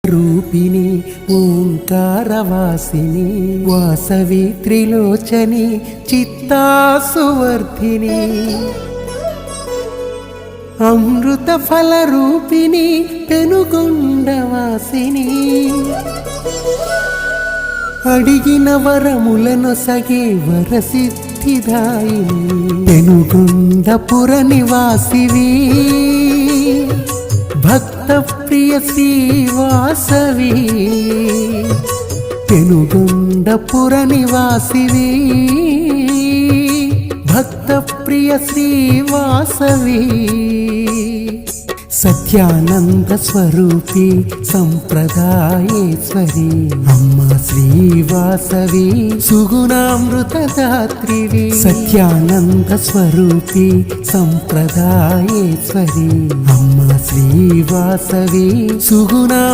రూపిణి ఓంకారవాసిని వాసవి త్రిలోచని చిత్తాసువర్ధిని అమృత ఫల రూపిణి పెనుగొండవాసిని అడిగిన వరములను సగే వరసిద్ధిదాయిని పెనుగొండపుర నివాసివి భక్త ప్రియ శ్రీవాసవి పెనుగొండపుర నివాసివి భక్త ప్రియ శ్రీవాసవి సత్యానంద స్వరూపి సంప్రదాయేశ్వరి అమ్మ శ్రీవాసవి సుగుణామృతదాత్రివి సత్యానంద స్వరూపి సంప్రదాయేశ్వరి అమ్మ శ్రీవాసవి సుగుణామృతదాత్రివి